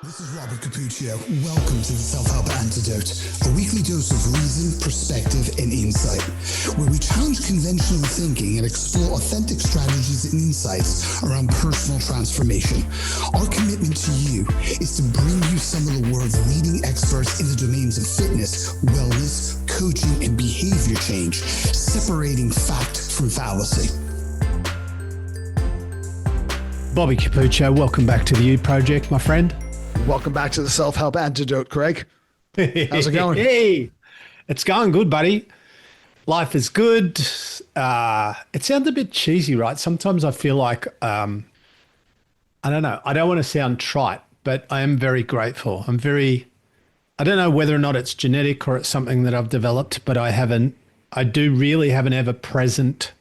This is Robert Capuccio. Welcome to the Self-Help Antidote, a weekly dose of reason, perspective, and insight, where we challenge conventional thinking and explore authentic strategies and insights around personal transformation. Our commitment to you is to bring you some of the world's leading experts in the domains of fitness, wellness, coaching, and behavior change, separating fact from fallacy. Bobby Capuccio, welcome back to the U Project, my friend. Welcome back to the Self-Help Antidote, Craig. How's it going? Hey, it's going good, buddy. Life is good. It sounds a bit cheesy, right? Sometimes I feel like, I don't know. I don't want to sound trite, but I am very grateful. I don't know whether or not it's genetic or it's something that I've developed, but I do really have an ever-present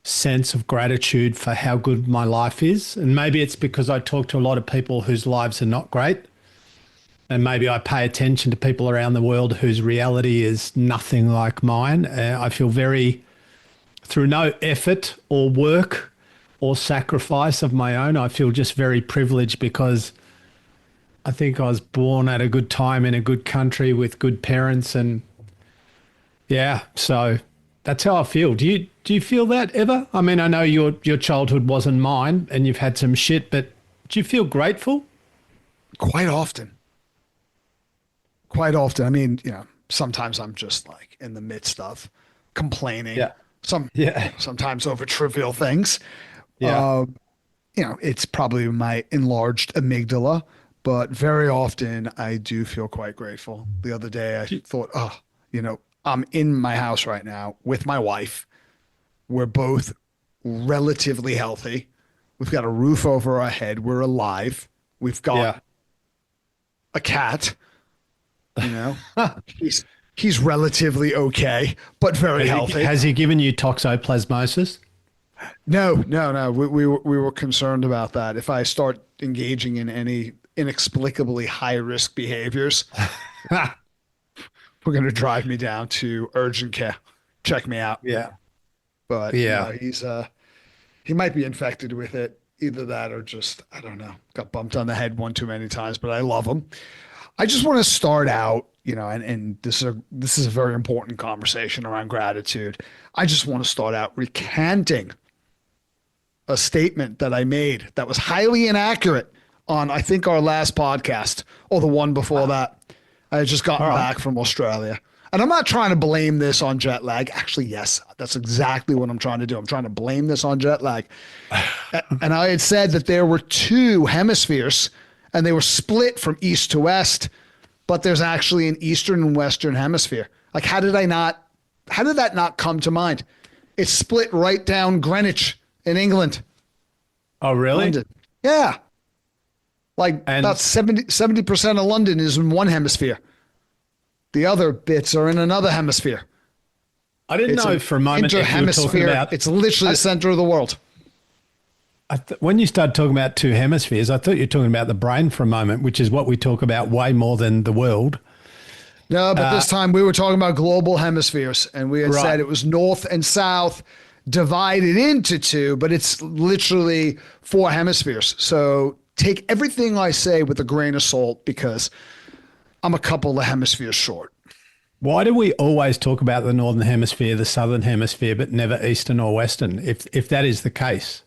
sense of gratitude for how good my life is. And maybe it's because I talk to a lot of people whose lives are not great. And maybe I pay attention to people around the world whose reality is nothing like mine. I feel through no effort or work or sacrifice of my own, I feel just very privileged because I think I was born at a good time in a good country with good parents. And yeah, so that's how I feel. Do you feel that ever? I mean, I know your childhood wasn't mine and you've had some shit, but do you feel grateful? Quite often. Quite often. I mean, sometimes I'm just like in the midst of complaining. Yeah. Sometimes over trivial things. Yeah. It's probably my enlarged amygdala, but very often I do feel quite grateful. The other day I thought, I'm in my house right now with my wife. We're both relatively healthy. We've got a roof over our head. We're alive. We've got a cat. He's relatively okay, but very healthy. Has he given you toxoplasmosis? No. We were concerned about that. If I start engaging in any inexplicably high risk behaviors, we're going to drive me down to urgent care. Check me out. Yeah. But he might be infected with it. Either that or just, I don't know, got bumped on the head one too many times, but I love him. I just want to start out, and this is a very important conversation around gratitude. I just want to start out recanting a statement that I made that was highly inaccurate on, I think, our last podcast or the one before that. I had just gotten back from Australia. And I'm not trying to blame this on jet lag. Actually, yes, that's exactly what I'm trying to do. I'm trying to blame this on jet lag. And I had said that there were two hemispheres and they were split from east to west, but there's actually an eastern and western hemisphere. Like, how did that not come to mind? It's split right down Greenwich in England. Oh, really? London. Yeah. About 70% of London is in one hemisphere. The other bits are in another hemisphere. I didn't know for a moment that you were talking about. It's literally the center of the world. When you started talking about two hemispheres, I thought you were talking about the brain for a moment, which is what we talk about way more than the world. No, but this time we were talking about global hemispheres, and we had said it was north and south divided into two, but it's literally four hemispheres. So take everything I say with a grain of salt because I'm a couple of hemispheres short. Why do we always talk about the northern hemisphere, the southern hemisphere, but never eastern or western? If that is the case,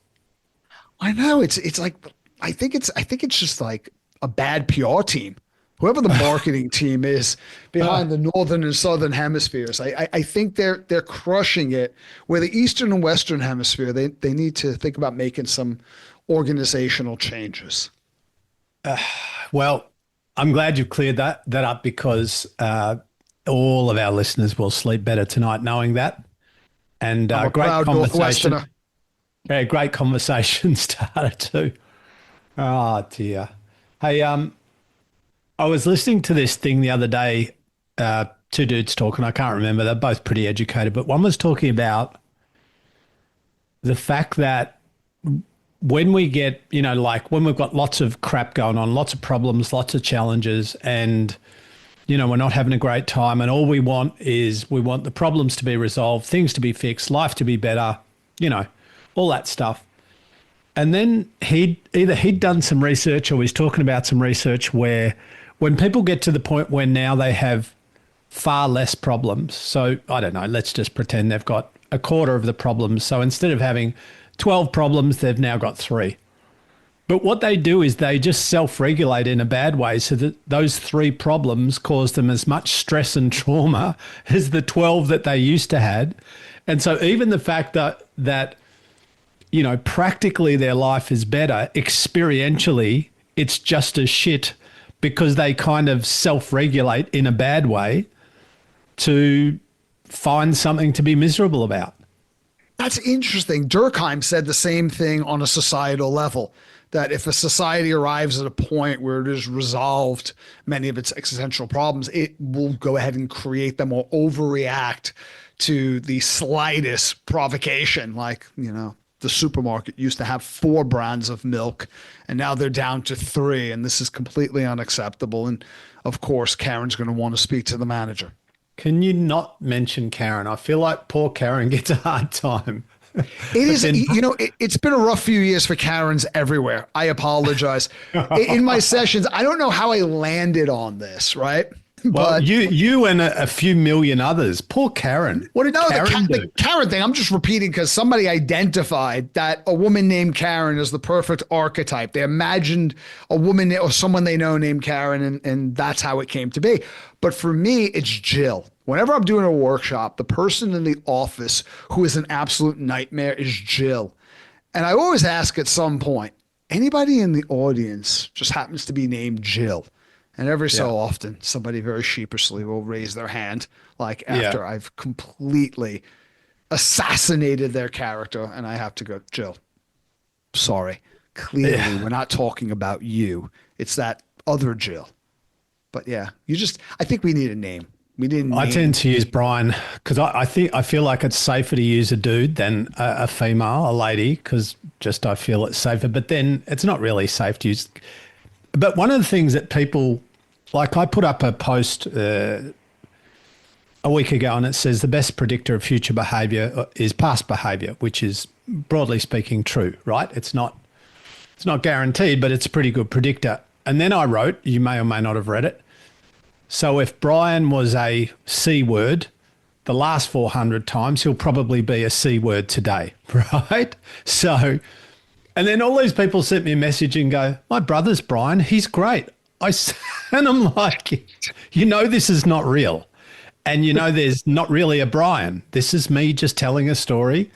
I know it's like I think it's just like a bad PR team. Whoever the marketing team is behind the northern and southern hemispheres, I think they're crushing it. Where the eastern and western hemisphere, they need to think about making some organizational changes. Well, I'm glad you've cleared that up because all of our listeners will sleep better tonight knowing that. And great conversation. Yeah, great conversation started too. Oh dear. Hey, I was listening to this thing the other day. Two dudes talking. I can't remember. They're both pretty educated, but one was talking about the fact that when we get, when we've got lots of crap going on, lots of problems, lots of challenges, and, we're not having a great time, and all we want the problems to be resolved, things to be fixed, life to be better, all that stuff. And then he'd done some research or he's talking about some research where when people get to the point where now they have far less problems. So I don't know, let's just pretend they've got a quarter of the problems. So instead of having 12 problems, they've now got 3. But what they do is they just self-regulate in a bad way so that those 3 problems cause them as much stress and trauma as the 12 that they used to had. And so even the fact that you know, practically their life is better, experientially it's just as shit because they kind of self-regulate in a bad way to find something to be miserable about. That's interesting. Durkheim said the same thing on a societal level, that if a society arrives at a point where it has resolved many of its existential problems, it will go ahead and create them or overreact to the slightest provocation. Like, you know, the supermarket used to have 4 brands of milk and now they're down to 3, and this is completely unacceptable. And of course, Karen's going to want to speak to the manager. Can you not mention Karen? I feel like poor Karen gets a hard time. It is, you know, it's been a rough few years for Karens everywhere. I apologize. In my sessions, I don't know how I landed on this, right? Well, But you and a few million others. Poor Karen. What did Karen do? the Karen thing, I'm just repeating because somebody identified that a woman named Karen is the perfect archetype. They imagined a woman or someone they know named Karen, and that's how it came to be. But for me, it's Jill. Whenever I'm doing a workshop, the person in the office who is an absolute nightmare is Jill. And I always ask at some point, anybody in the audience just happens to be named Jill? And every so often, somebody very sheepishly will raise their hand, like after I've completely assassinated their character, and I have to go, Jill, sorry. Clearly, we're not talking about you. It's that other Jill. But yeah, I think we need a name. We didn't. I tend to use Brian because I feel like it's safer to use a dude than a female, a lady, because I feel it's safer. But then it's not really safe to use. But one of the things that people, like I put up a post a week ago and it says the best predictor of future behavior is past behavior, which is broadly speaking true, right? It's not guaranteed, but it's a pretty good predictor. And then I wrote, you may or may not have read it. So if Brian was a C word the last 400 times, he'll probably be a C word today, right? So... And then all these people sent me a message and go, my brother's Brian, he's great. And I'm like, you know, this is not real. And you know, there's not really a Brian. This is me just telling a story.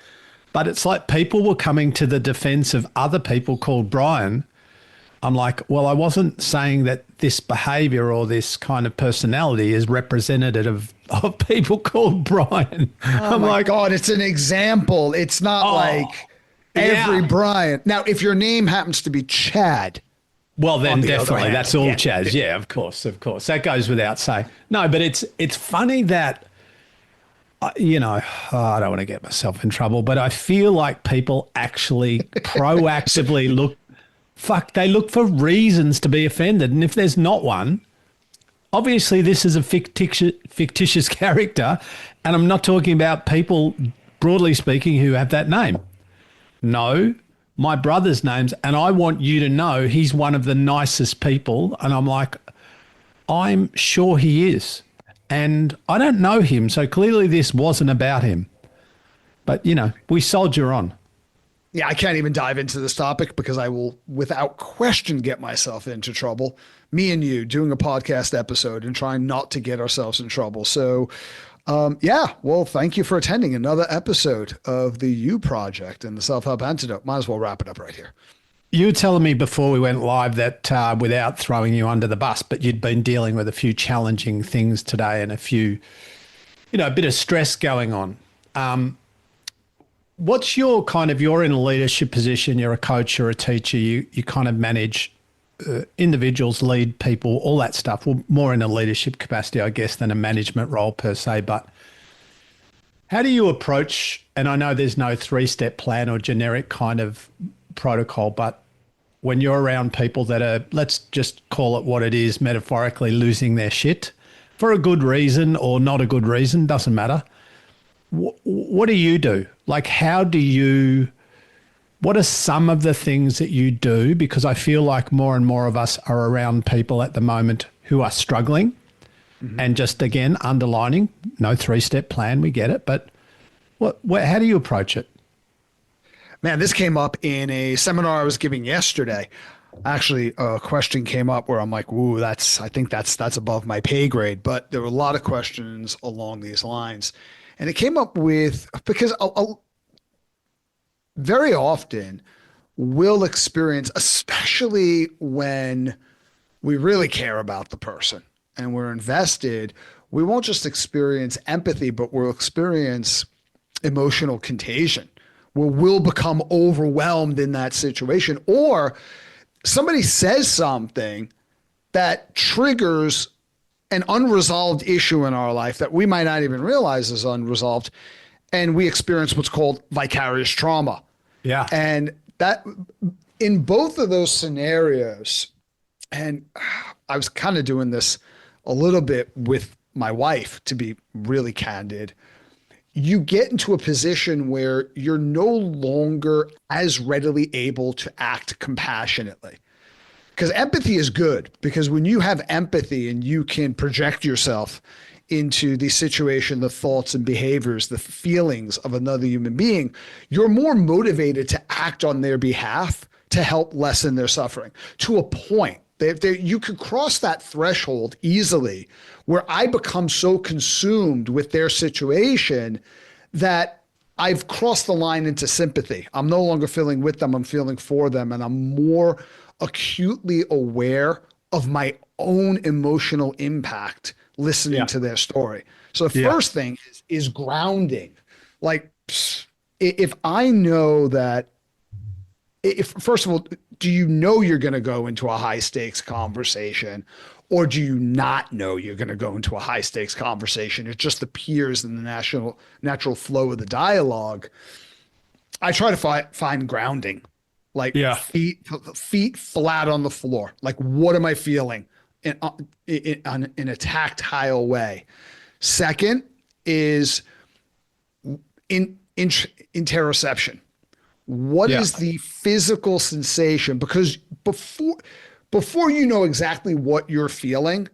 But it's like people were coming to the defense of other people called Brian. I'm like, well, I wasn't saying that this behavior or this kind of personality is representative of people called Brian. Oh my God, it's an example. It's not like... Every Brian. Now, if your name happens to be Chad. Well, then definitely that's all Chads. Yeah, of course. That goes without saying. No, but it's funny that, you know, I don't want to get myself in trouble, but I feel like people actually proactively look for reasons to be offended. And if there's not one, obviously this is a fictitious character. And I'm not talking about people, broadly speaking, who have that name. No, my brother's name's, and I want you to know he's one of the nicest people. And I'm like, I'm sure he is. And I don't know him, so clearly this wasn't about him. But, you know, we soldier on. Yeah, I can't even dive into this topic because I will, without question, get myself into trouble. Me and you doing a podcast episode and trying not to get ourselves in trouble. So, well, thank you for attending another episode of the You Project and the Self-Help Antidote. Might as well wrap it up right here. You were telling me before we went live that without throwing you under the bus, but you'd been dealing with a few challenging things today and a few, you know, a bit of stress going on. What's your you're in a leadership position, you're a coach, you're a teacher, you kind of manage individuals, lead people, all that stuff. Well, more in a leadership capacity, I guess, than a management role per se. But how do you approach, and I know there's no 3-step plan or generic kind of protocol, but when you're around people that are, let's just call it what it is, metaphorically losing their shit for a good reason or not a good reason, doesn't matter. What do you do? Like, how do you what are some of the things that you do? Because I feel like more and more of us are around people at the moment who are struggling. And just again, underlining, no 3-step plan, we get it. But how do you approach it? Man, this came up in a seminar I was giving yesterday. Actually, a question came up where I'm like, "Ooh, I think that's above my pay grade." But there were a lot of questions along these lines, and it came up with because very often we'll experience, especially when we really care about the person and we're invested, we won't just experience empathy, but we'll experience emotional contagion, where we'll become overwhelmed in that situation, or somebody says something that triggers an unresolved issue in our life that we might not even realize is unresolved, and we experience what's called vicarious trauma. Yeah. And that in both of those scenarios, and I was kind of doing this a little bit with my wife, to be really candid, you get into a position where you're no longer as readily able to act compassionately. Because empathy is good, because when you have empathy and you can project yourself into the situation, the thoughts and behaviors, the feelings of another human being, you're more motivated to act on their behalf to help lessen their suffering to a point. You could cross that threshold easily where I become so consumed with their situation that I've crossed the line into sympathy. I'm no longer feeling with them, I'm feeling for them, and I'm more acutely aware of my own emotional impact listening to their story. So the first thing is grounding. Like, if I know that, first of all, do you know you're going to go into a high stakes conversation, or do you not know you're going to go into a high stakes conversation? It just appears in the natural flow of the dialogue. I try to find grounding, like feet flat on the floor. Like, what am I feeling in a tactile way? Second is interoception. What is the physical sensation? Because before you know exactly what you're feeling,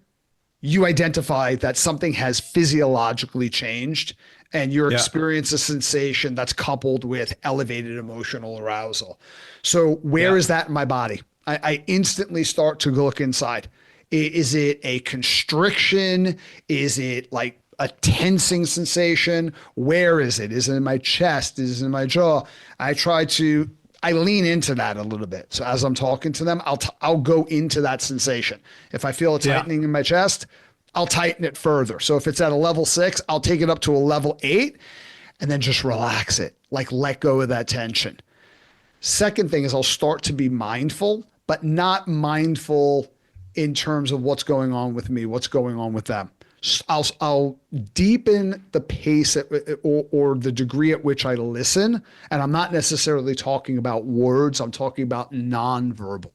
you identify that something has physiologically changed, and you experience a sensation that's coupled with elevated emotional arousal. So where is that in my body? I instantly start to look inside. Is it a constriction? Is it like a tensing sensation? Where is it? Is it in my chest? Is it in my jaw? I lean into that a little bit. So as I'm talking to them, I'll go into that sensation. If I feel a tightening in my chest, I'll tighten it further. So if it's at a level 6, I'll take it up to a level 8 and then just relax it, like let go of that tension. Second thing is I'll start to be mindful, but not mindful in terms of what's going on with me, what's going on with them. I'll deepen the pace or the degree at which I listen. And I'm not necessarily talking about words. I'm talking about nonverbal.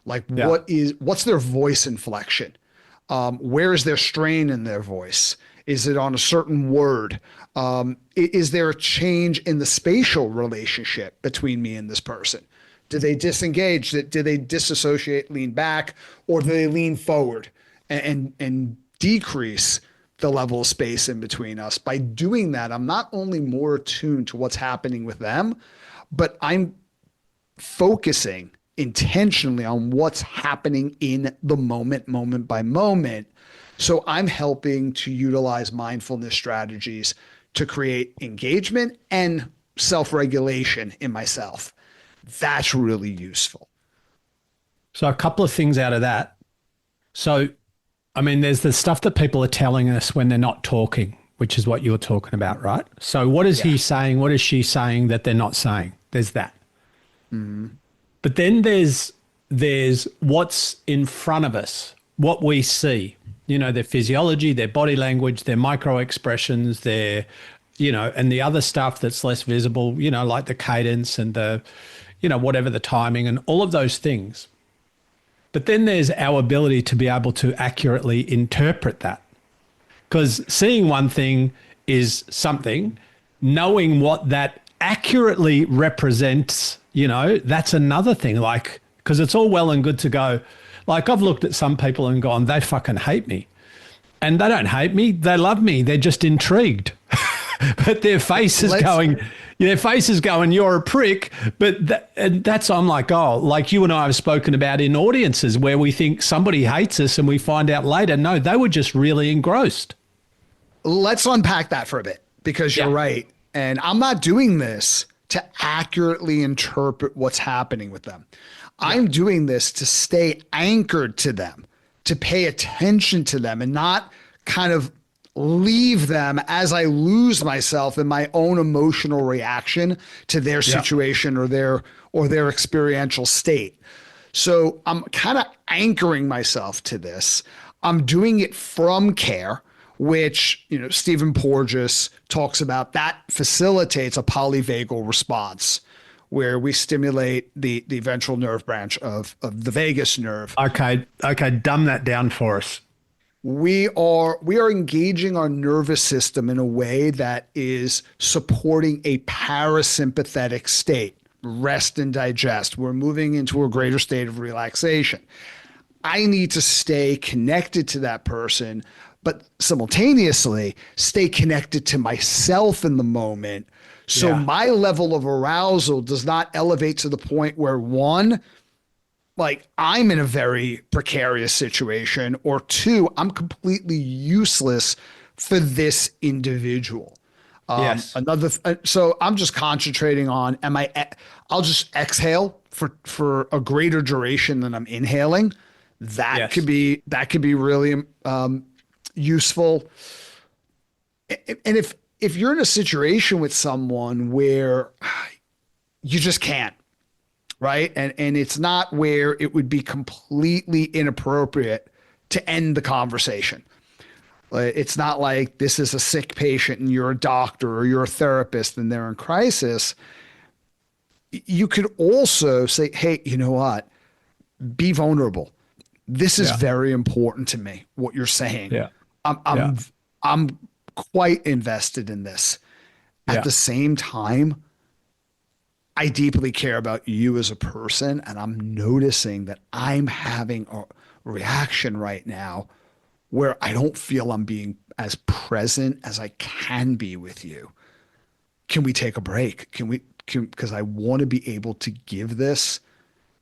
Like what's their voice inflection? Where is their strain in their voice? Is it on a certain word? Is there a change in the spatial relationship between me and this person? Do they disengage? Do they disassociate, lean back, or do they lean forward and decrease the level of space in between us? By doing that, I'm not only more attuned to what's happening with them, but I'm focusing intentionally on what's happening in the moment by moment. So I'm helping to utilize mindfulness strategies to create engagement and self-regulation in myself. That's really useful. So a couple of things out of that. So, I mean, there's the stuff that people are telling us when they're not talking, which is what you're talking about, right? So what is he saying? What is she saying that they're not saying? There's that. Mm-hmm. But then there's what's in front of us, what we see, their physiology, their body language, their micro expressions, their, and the other stuff that's less visible, like the cadence and the, whatever the timing and all of those things. But then there's our ability to be able to accurately interpret that. Because seeing one thing is something, knowing what that accurately represents, that's another thing. Like, because it's all well and good to go, like I've looked at some people and gone, they fucking hate me. And they don't hate me. They love me. They're just intrigued. But their face is going, you're a prick. But that's, I'm like, oh, like you and I have spoken about in audiences where we think somebody hates us and we find out later, no, they were just really engrossed. Let's unpack that for a bit, because you're right. And I'm not doing this to accurately interpret what's happening with them. I'm doing this to stay anchored to them, to pay attention to them and not kind of leave them as I lose myself in my own emotional reaction to their situation or their experiential state. So I'm kind of anchoring myself to this. I'm doing it from care, which, Stephen Porges talks about. That facilitates a polyvagal response where we stimulate the ventral nerve branch of the vagus nerve. Okay, dumb that down for us. We are engaging our nervous system in a way that is supporting a parasympathetic state, rest and digest. We're moving into a greater state of relaxation. I need to stay connected to that person, but simultaneously stay connected to myself in the moment. So my level of arousal does not elevate to the point where, one, like I'm in a very precarious situation, or two, I'm completely useless for this individual. So I'm just concentrating on, I'll just exhale for a greater duration than I'm inhaling. That could be really useful. And if you're in a situation with someone where you just can't, right? And it's not where it would be completely inappropriate to end the conversation. It's not like this is a sick patient and you're a doctor or you're a therapist and they're in crisis. You could also say, hey, you know what? Be vulnerable. This is very important to me, what you're saying. Yeah. I'm quite invested in this. At the same time, I deeply care about you as a person, and I'm noticing that I'm having a reaction right now where I don't feel I'm being as present as I can be with you. Can we take a break? Because I want to be able to give this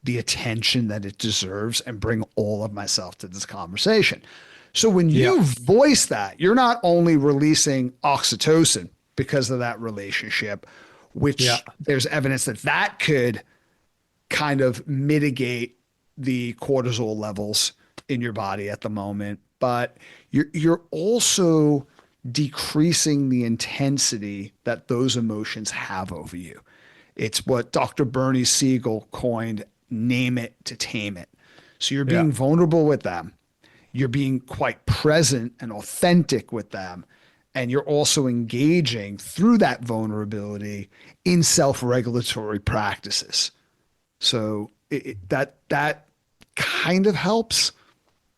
the attention that it deserves and bring all of myself to this conversation. So when you voice that, you're not only releasing oxytocin because of that relationship, which there's evidence that could kind of mitigate the cortisol levels in your body at the moment, but you're also decreasing the intensity that those emotions have over you. It's what Dr. Bernie Siegel coined, name it to tame it. So you're being vulnerable with them. You're being quite present and authentic with them. And you're also engaging through that vulnerability in self-regulatory practices. So that kind of helps.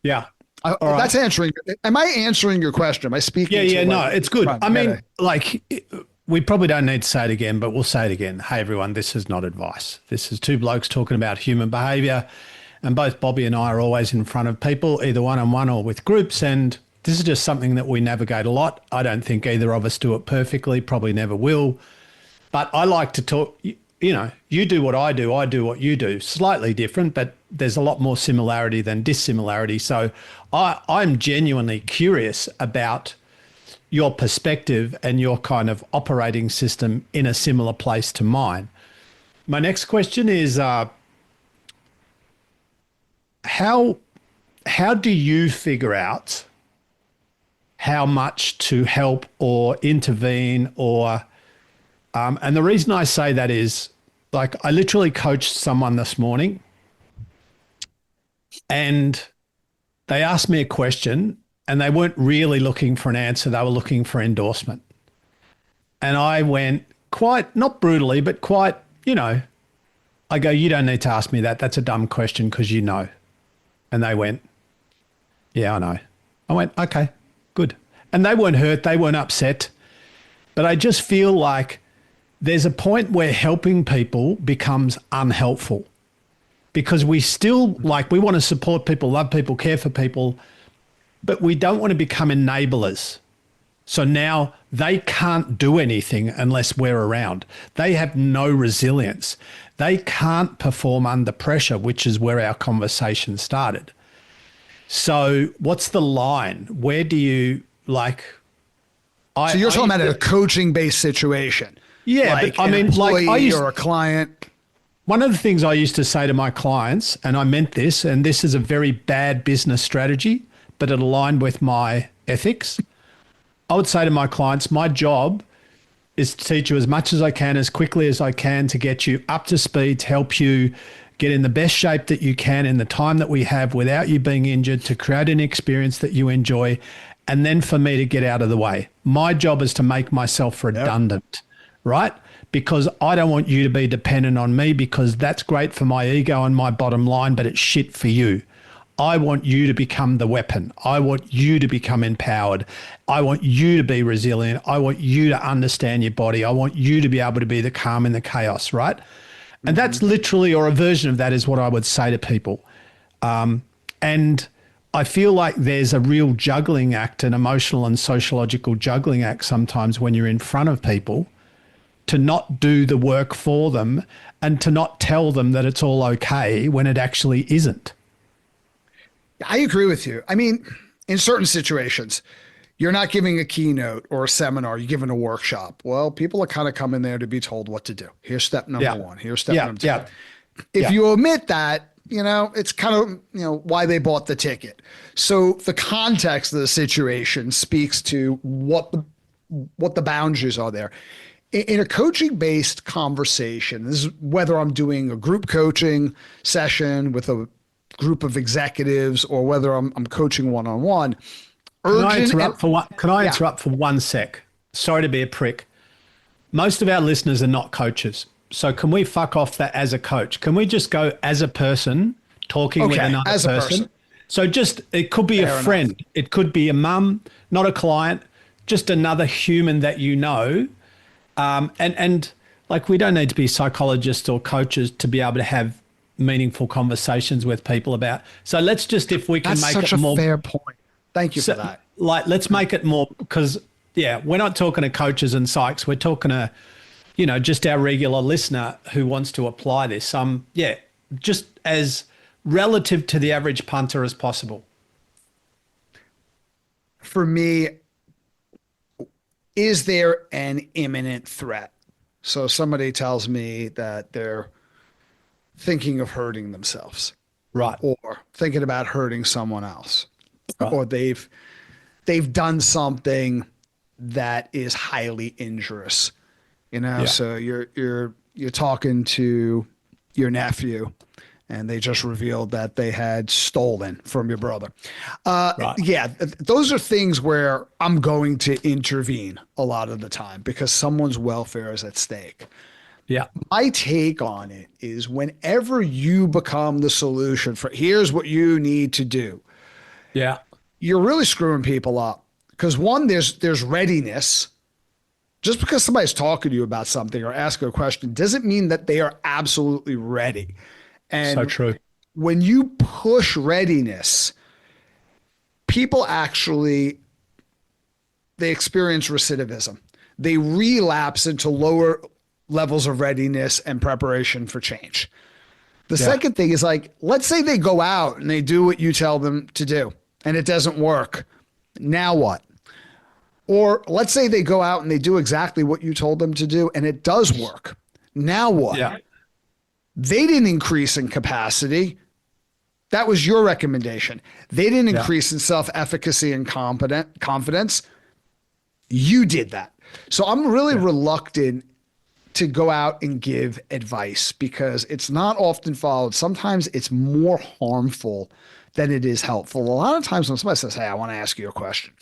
Yeah. That's answering. Am I answering your question? Am I speaking? Yeah. No, it's good. I mean, we probably don't need to say it again, but we'll say it again. Hey, everyone, this is not advice. This is two blokes talking about human behavior. And both Bobby and I are always in front of people, either one-on-one or with groups. And this is just something that we navigate a lot. I don't think either of us do it perfectly, probably never will. But I like to talk, you do what I do what you do. Slightly different, but there's a lot more similarity than dissimilarity. So I'm genuinely curious about your perspective and your kind of operating system in a similar place to mine. My next question is, how do you figure out how much to help or intervene or, and the reason I say that is, like, I literally coached someone this morning and they asked me a question and they weren't really looking for an answer. They were looking for endorsement. And I went quite, not brutally, but quite, I go, you don't need to ask me that. That's a dumb question because you know. And they went, yeah, I know. I went, okay, good. And they weren't hurt. They weren't upset. But I just feel like there's a point where helping people becomes unhelpful because we still we want to support people, love people, care for people, but we don't want to become enablers. So now they can't do anything unless we're around. They have no resilience. They can't perform under pressure, which is where our conversation started. So what's the line? Where do you so you're talking about a coaching-based situation. Yeah, like but I mean, or a client. One of the things I used to say to my clients, and I meant this, and this is a very bad business strategy, but it aligned with my ethics. I would say to my clients, my job is to teach you as much as I can, as quickly as I can, to get you up to speed, to help you get in the best shape that you can in the time that we have without you being injured, to create an experience that you enjoy, and then for me to get out of the way. My job is to make myself redundant, right? Because I don't want you to be dependent on me, because that's great for my ego and my bottom line, but it's shit for you. I want you to become the weapon. I want you to become empowered. I want you to be resilient. I want you to understand your body. I want you to be able to be the calm in the chaos, right? And that's literally, or a version of that is what I would say to people. And I feel like there's a real juggling act, an emotional and sociological juggling act sometimes when you're in front of people, to not do the work for them and to not tell them that it's all okay when it actually isn't. I agree with you. I mean, in certain situations, you're not giving a keynote or a seminar, you're giving a workshop. Well, people are kind of coming there to be told what to do. Here's step number one. Here's step number two. If you omit that, it's kind of, why they bought the ticket. So the context of the situation speaks to what the boundaries are there. In a coaching-based conversation, this is whether I'm doing a group coaching session with a group of executives or whether I'm coaching one-on-one. Can I interrupt for 1 sec? Sorry to be a prick. Most of our listeners are not coaches. So can we fuck off that as a coach? Can we just go as a person talking with another person? So just, it could be a friend. Enough. It could be a mum, not a client, just another human that you know. And we don't need to be psychologists or coaches to be able to have meaningful conversations with people about. So let's just, if we can make it more. That's such a fair point. Thank you for that. Let's make it more, because we're not talking to coaches and psychs. We're talking to, just our regular listener who wants to apply this. Just as relative to the average punter as possible. For me, is there an imminent threat? So somebody tells me that they're thinking of hurting themselves, right, or thinking about hurting someone else, right, or they've done something that is highly injurious, So you're talking to your nephew, and they just revealed that they had stolen from your brother. Right. Yeah, those are things where I'm going to intervene a lot of the time because someone's welfare is at stake. Yeah. My take on it is whenever you become the solution for here's what you need to do. Yeah. You're really screwing people up because one, there's readiness. Just because somebody's talking to you about something or asking a question doesn't mean that they are absolutely ready. And so true. When you push readiness, people actually, they experience recidivism. They relapse into lower levels of readiness and preparation for change. The second thing is let's say they go out and they do what you tell them to do and it doesn't work. Now what? Or let's say they go out and they do exactly what you told them to do and it does work. Now what? Yeah. They didn't increase in capacity. That was your recommendation. They didn't increase in self-efficacy and confidence. You did that. So I'm really reluctant to go out and give advice because it's not often followed. Sometimes it's more harmful than it is helpful. A lot of times when somebody says, hey, I want to ask you a question,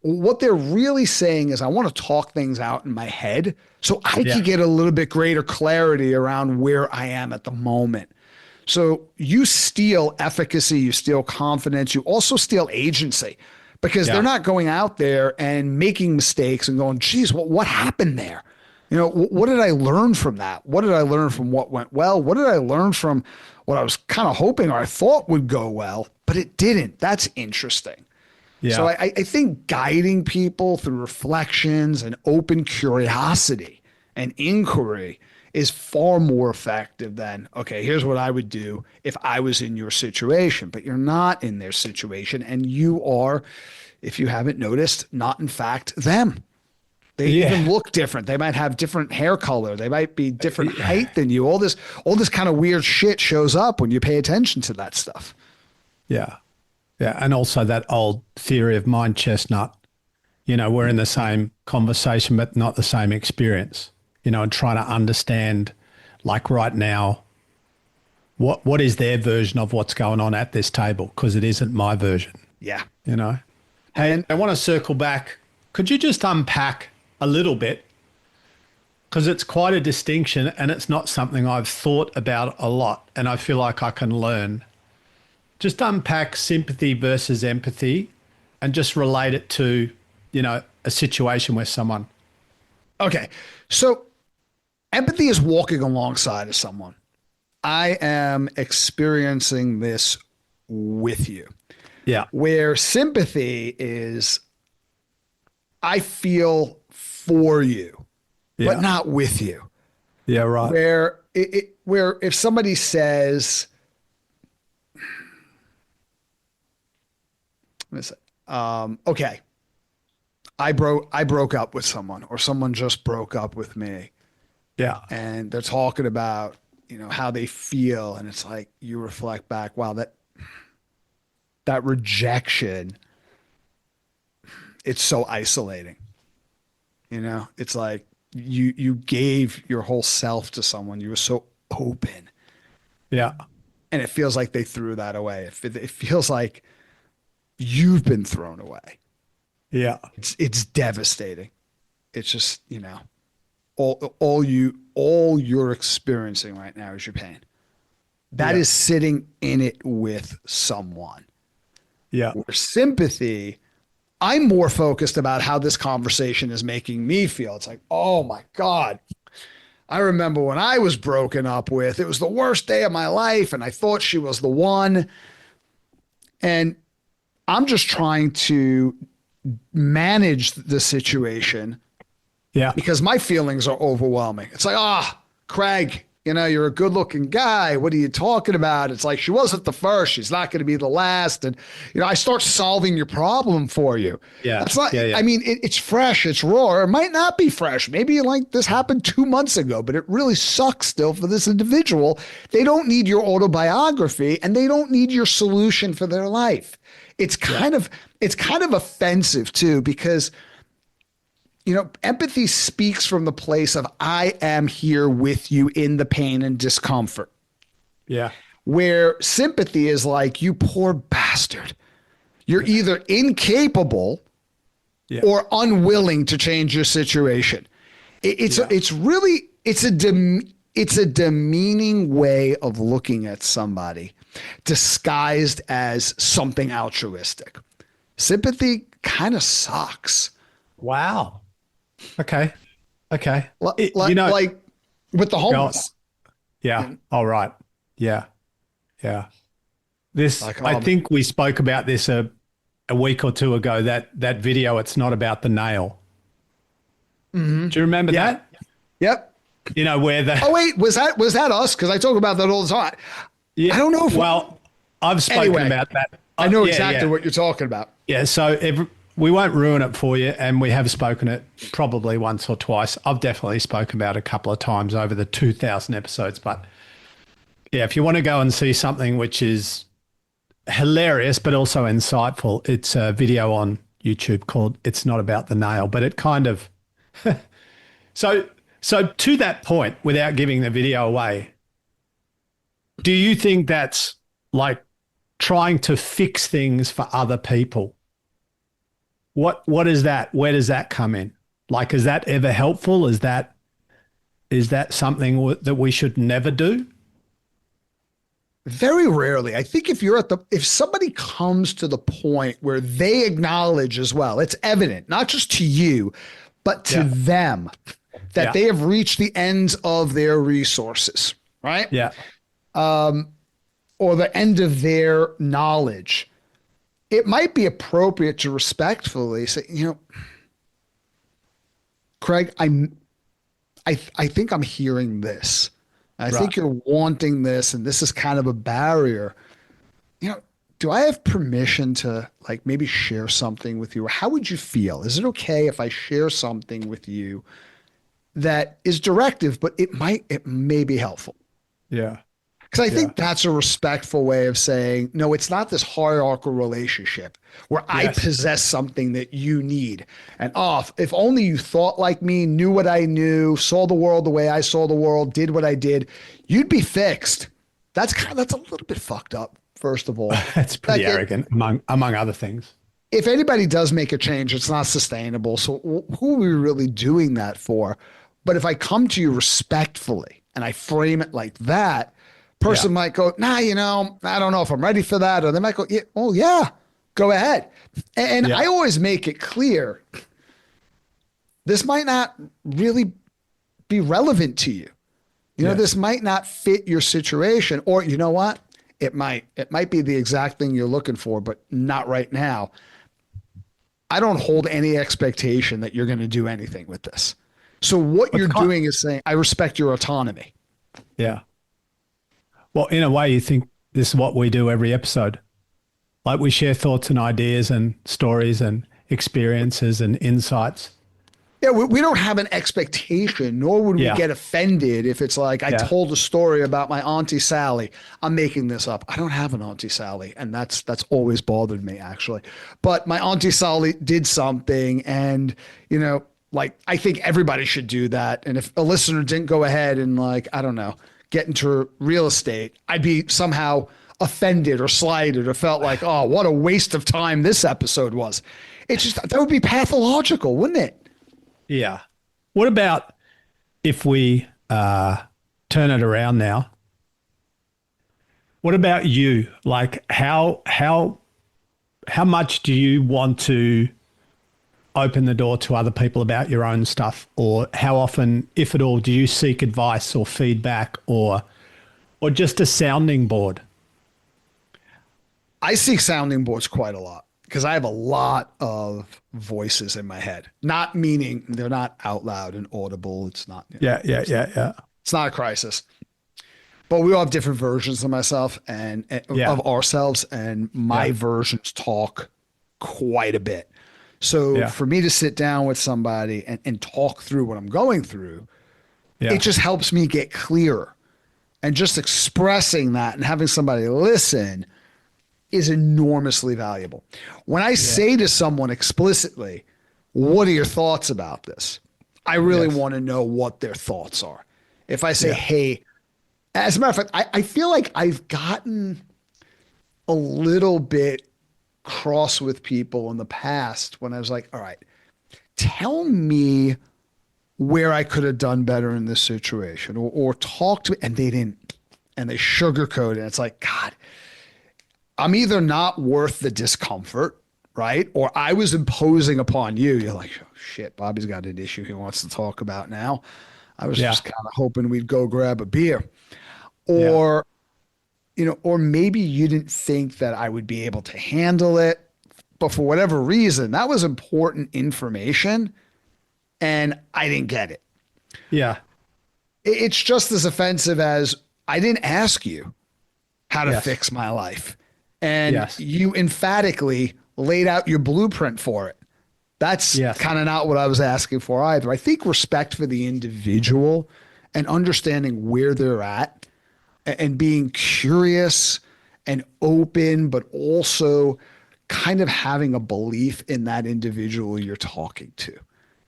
what they're really saying is I want to talk things out in my head so I can get a little bit greater clarity around where I am at the moment. So you steal efficacy, you steal confidence, you also steal agency because they're not going out there and making mistakes and going, geez, what happened there? You know, what did I learn from that? What did I learn from what went well? What did I learn from what I was kind of hoping or I thought would go well, but it didn't? That's interesting. Yeah. So I think guiding people through reflections and open curiosity and inquiry is far more effective than, okay, here's what I would do if I was in your situation, but you're not in their situation. And you are, if you haven't noticed, not in fact them. They even look different. They might have different hair color. They might be different height than you. All this kind of weird shit shows up when you pay attention to that stuff. Yeah. Yeah. And also that old theory of mind chestnut, you know, we're in the same conversation, but not the same experience, you know, and trying to understand, like right now, what is their version of what's going on at this table? Because it isn't my version. Yeah. You know? Hey, and I want to circle back. Could you just unpack a little bit? Because it's quite a distinction and it's not something I've thought about a lot and I feel like I can learn. Just unpack sympathy versus empathy and just relate it to, you know, a situation where someone. Okay. So empathy is walking alongside of someone. I am experiencing this with you. Yeah. Where sympathy is, I feel for you, but not with you. Yeah, right. Where if somebody says, okay, I broke up with someone, or someone just broke up with me. Yeah. And they're talking about, you know, how they feel. And it's like, you reflect back, wow, that rejection, it's so isolating. You know, it's like you gave your whole self to someone. You were so open. Yeah. And it feels like they threw that away. It feels like you've been thrown away. Yeah. It's devastating. It's just, you know, all you're experiencing right now is your pain. That is sitting in it with someone. Yeah. Where sympathy, I'm more focused about how this conversation is making me feel. It's like, oh my God, I remember when I was broken up with, it was the worst day of my life and I thought she was the one. And I'm just trying to manage the situation. Yeah. Because my feelings are overwhelming. It's like, Craig, you know, you're a good looking guy. What are you talking about? It's like, she wasn't the first. She's not going to be the last. And, you know, I start solving your problem for you. Yeah. That's not, I mean, it's fresh. It's raw. Or it might not be fresh. Maybe like this happened 2 months ago, but it really sucks still for this individual. They don't need your autobiography and they don't need your solution for their life. It's kind of offensive too, because, you know, empathy speaks from the place of, I am here with you in the pain and discomfort. Yeah. Where sympathy is like, you poor bastard. You're either incapable or unwilling to change your situation. It's a demeaning way of looking at somebody disguised as something altruistic. Sympathy kind of sucks. Wow. Okay. You know, like with the homeless. Yeah. All right. Yeah. Yeah. This, like, I think we spoke about this a week or two ago, that video, It's Not About the Nail. Mm-hmm. Do you remember that? Yep. You know, where the... Oh, wait, was that us? Because I talk about that all the time. Yeah. I don't know. Well, I've spoken about that. I know exactly what you're talking about. Yeah. So we won't ruin it for you. And we have spoken it probably once or twice. I've definitely spoken about it a couple of times over the 2,000 episodes. But yeah, if you want to go and see something which is hilarious, but also insightful, it's a video on YouTube called It's Not About the Nail. But it kind of... So to that point, without giving the video away, do you think that's like trying to fix things for other people? What is that? Where does that come in? Like, is that ever helpful? Is that something that we should never do? Very rarely. I think if somebody comes to the point where they acknowledge as well, it's evident, not just to you, but to them, that they have reached the ends of their resources, right? Yeah. Or the end of their knowledge, it might be appropriate to respectfully say, Craig, I think I'm hearing this. I think you're wanting this, and this is kind of a barrier. Do I have permission to like maybe share something with you? Or how would you feel? Is it okay if I share something with you that is directive, but it may be helpful? Yeah. Because I think that's a respectful way of saying, no, it's not this hierarchical relationship where I possess something that you need. And if only you thought like me, knew what I knew, saw the world the way I saw the world, did what I did, you'd be fixed. That's a little bit fucked up, first of all. That's pretty arrogant, among other things. If anybody does make a change, it's not sustainable. So who are we really doing that for? But if I come to you respectfully and I frame it like that, person might go, nah, I don't know if I'm ready for that. Or they might go, yeah, go ahead. And I always make it clear, this might not really be relevant to you. This might not fit your situation, or you know what? It might be the exact thing you're looking for, but not right now. I don't hold any expectation that you're going to do anything with this. So what you're doing is saying, I respect your autonomy. Yeah. Well, in a way, you think this is what we do every episode. Like we share thoughts and ideas and stories and experiences and insights. Yeah, we don't have an expectation, nor would we get offended if it's like, I told a story about my Auntie Sally. I'm making this up. I don't have an Auntie Sally, and that's always bothered me, actually. But my Auntie Sally did something, and, I think everybody should do that. And if a listener didn't go ahead and get into real estate, I'd be somehow offended or slighted or felt like, oh, what a waste of time this episode was. It's just, that would be pathological, wouldn't it? Yeah. What about if we turn it around now? What about you? Like how much do you want to open the door to other people about your own stuff? Or how often, if at all, do you seek advice or feedback or just a sounding board? I seek sounding boards quite a lot because I have a lot of voices in my head, not meaning they're not out loud and audible. It's not. Yeah. It's not a crisis, but we all have different versions of myself and of ourselves, and my versions talk quite a bit. So for me to sit down with somebody and talk through what I'm going through, it just helps me get clearer. And just expressing that and having somebody listen is enormously valuable. When I say to someone explicitly, what are your thoughts about this? I really want to know what their thoughts are. If I say, hey, as a matter of fact, I feel like I've gotten a little bit cross with people in the past when I was like, all right, tell me where I could have done better in this situation, or talk to me, and they didn't, and they sugarcoat it. It's like, God, I'm either not worth the discomfort, right? Or I was imposing upon you. You're like, oh, shit, Bobby's got an issue he wants to talk about now. I was just kind of hoping we'd go grab a beer. Or, or maybe you didn't think that I would be able to handle it, but for whatever reason, that was important information and I didn't get it. Yeah. It's just as offensive as I didn't ask you how to fix my life. And you emphatically laid out your blueprint for it. That's kind of not what I was asking for either. I think respect for the individual and understanding where they're at and being curious and open, but also kind of having a belief in that individual you're talking to,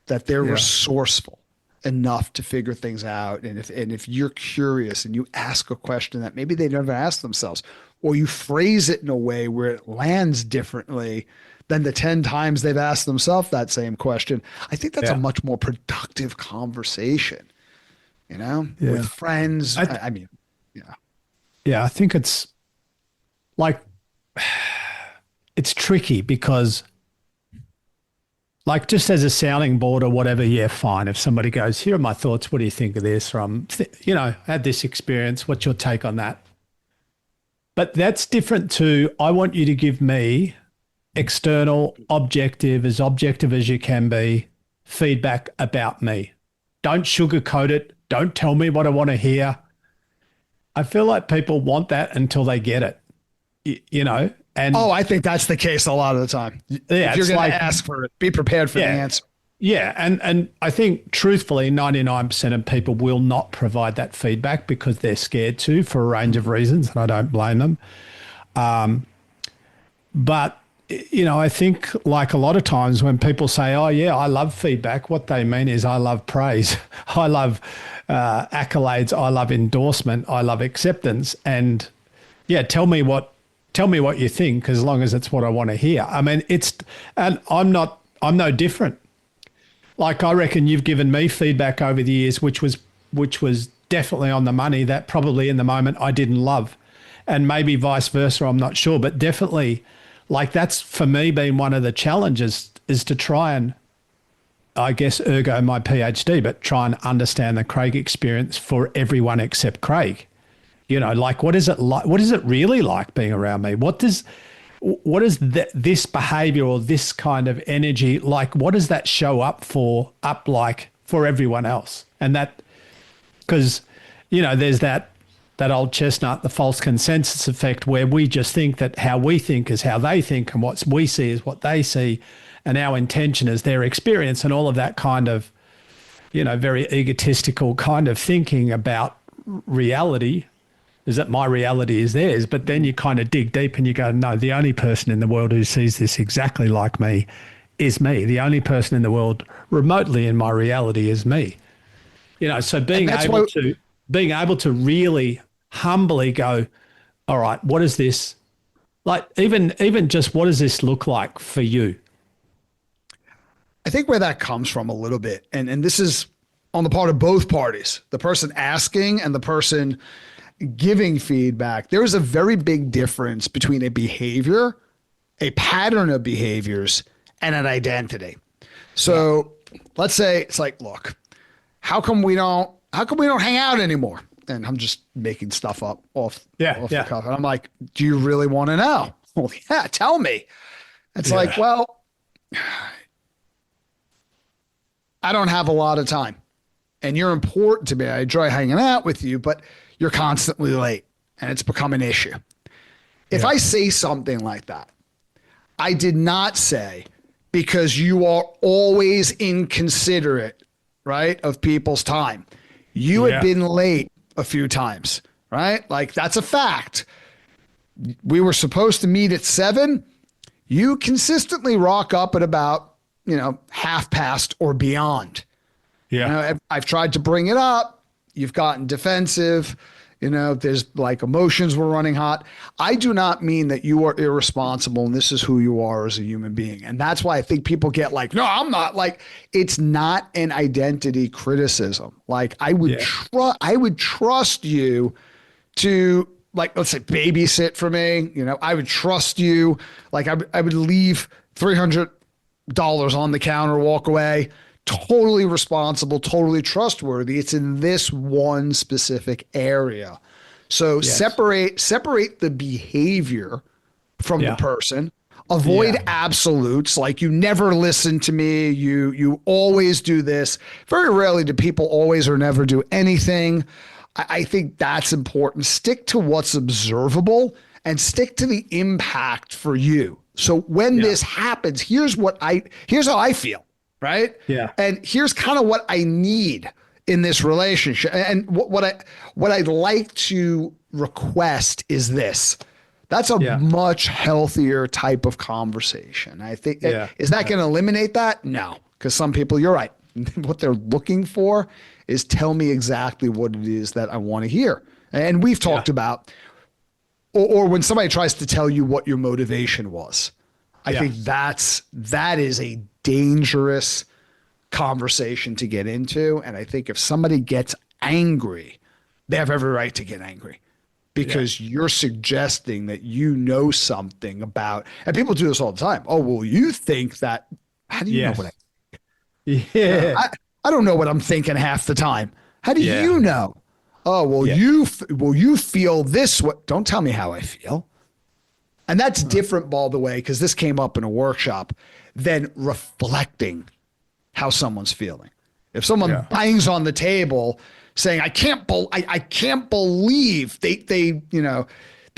that they're resourceful enough to figure things out. And if you're curious and you ask a question that maybe they never asked themselves, or you phrase it in a way where it lands differently than the 10 times they've asked themselves that same question, I think that's a much more productive conversation, with friends. I mean, Yeah, I think it's like, it's tricky because like just as a sounding board or whatever, yeah, fine. If somebody goes, here are my thoughts, what do you think of this? Or had this experience, what's your take on that? But that's different to, I want you to give me external, objective as you can be, feedback about me. Don't sugarcoat it. Don't tell me what I want to hear. I feel like people want that until they get it, And I think that's the case a lot of the time. Yeah, if you're going to ask for it, be prepared for the answer. Yeah, and I think truthfully, 99% of people will not provide that feedback because they're scared to for a range of reasons, and I don't blame them. But I think like a lot of times when people say, "Oh yeah, I love feedback," what they mean is, "I love praise, I love accolades, I love endorsement, I love acceptance," and yeah, tell me what you think, as long as it's what I want to hear. I mean, and I'm no different. Like, I reckon you've given me feedback over the years, which was definitely on the money, that probably in the moment I didn't love, and maybe vice versa. I'm not sure, but definitely, like, that's for me been one of the challenges, is to try and, I guess, ergo my PhD, but try and understand the Craig experience for everyone except Craig. Like, what is it like? What is it really like being around me? What is this behavior or this kind of energy like? What does that show up like for everyone else? And that, because there's that old chestnut, the false consensus effect, where we just think that how we think is how they think, and what we see is what they see, and our intention is their experience, and all of that kind of very egotistical kind of thinking about reality, is that my reality is theirs. But then you kind of dig deep and you go, no, the only person in the world who sees this exactly like me is me. The only person in the world remotely in my reality is me. So being able to really humbly go, all right, what is this? Like, even just, what does this look like for you? I think where that comes from a little bit, and this is on the part of both parties, the person asking and the person giving feedback, there is a very big difference between a behavior, a pattern of behaviors, and an identity. So let's say it's like, look, how come we don't hang out anymore? And I'm just making stuff up off the cuff. And I'm like, do you really want to know? Well, yeah, tell me. It's like, well, I don't have a lot of time, and you're important to me. I enjoy hanging out with you, but you're constantly late, and it's become an issue. If I say something like that, I did not say because you are always inconsiderate, right, of people's time. You had been late a few times, right? Like, that's a fact. We were supposed to meet at 7. You consistently rock up at about, 1/2 or beyond. Yeah. I've tried to bring it up. You've gotten defensive. There's like emotions were running hot. I do not mean that you are irresponsible and this is who you are as a human being. And that's why I think people get like, no, I'm not. Like, it's not an identity criticism. Like, I would trust you to, like, let's say, babysit for me. I would trust you. Like, I would leave $300 on the counter, walk away. Totally responsible, totally trustworthy. It's in this one specific area. So separate the behavior from the person. Avoid absolutes, like, you never listen to me. You always do this. Very rarely do people always or never do anything. I think that's important. Stick to what's observable and stick to the impact for you. So when this happens, here's how I feel. Right. Yeah. And here's kind of what I need in this relationship. And what I'd like to request is this. That's a much healthier type of conversation. I think, is that going to eliminate that? No, because some people, you're right. What they're looking for is, tell me exactly what it is that I want to hear. And we've talked about, or when somebody tries to tell you what your motivation was, I think that is a dangerous conversation to get into. And I think if somebody gets angry, they have every right to get angry, because you're suggesting that you know something about, and people do this all the time. Oh, well, you think that, how do you know what I Yeah. I don't know what I'm thinking half the time. How do you know? Oh, well, you feel this way. Don't tell me how I feel. And that's different, by the way, because this came up in a workshop, than reflecting how someone's feeling. If someone bangs on the table saying, I can't believe they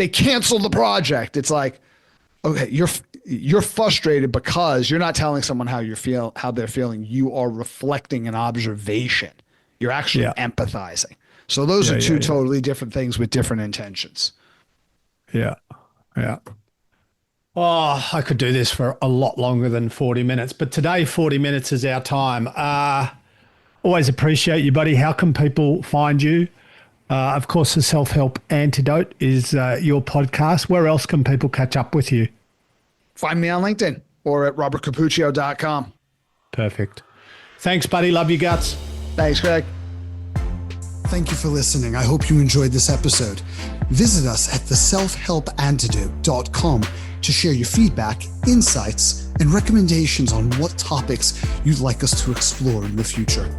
canceled the project. It's like, okay, you're frustrated because you're not telling someone how they're feeling. You are reflecting an observation. You're actually empathizing. So those are two totally different things with different intentions. Yeah. Yeah. Oh, I could do this for a lot longer than 40 minutes, but today 40 minutes is our time. Always appreciate you, buddy. How can people find you? Of course, the Self-Help Antidote is your podcast. Where else can people catch up with you? Find me on LinkedIn or at robertcapuccio.com. Perfect. Thanks, buddy. Love you guts. Thanks, Greg. Thank you for listening. I hope you enjoyed this episode. Visit us at theselfhelpantidote.com to share your feedback, insights, and recommendations on what topics you'd like us to explore in the future.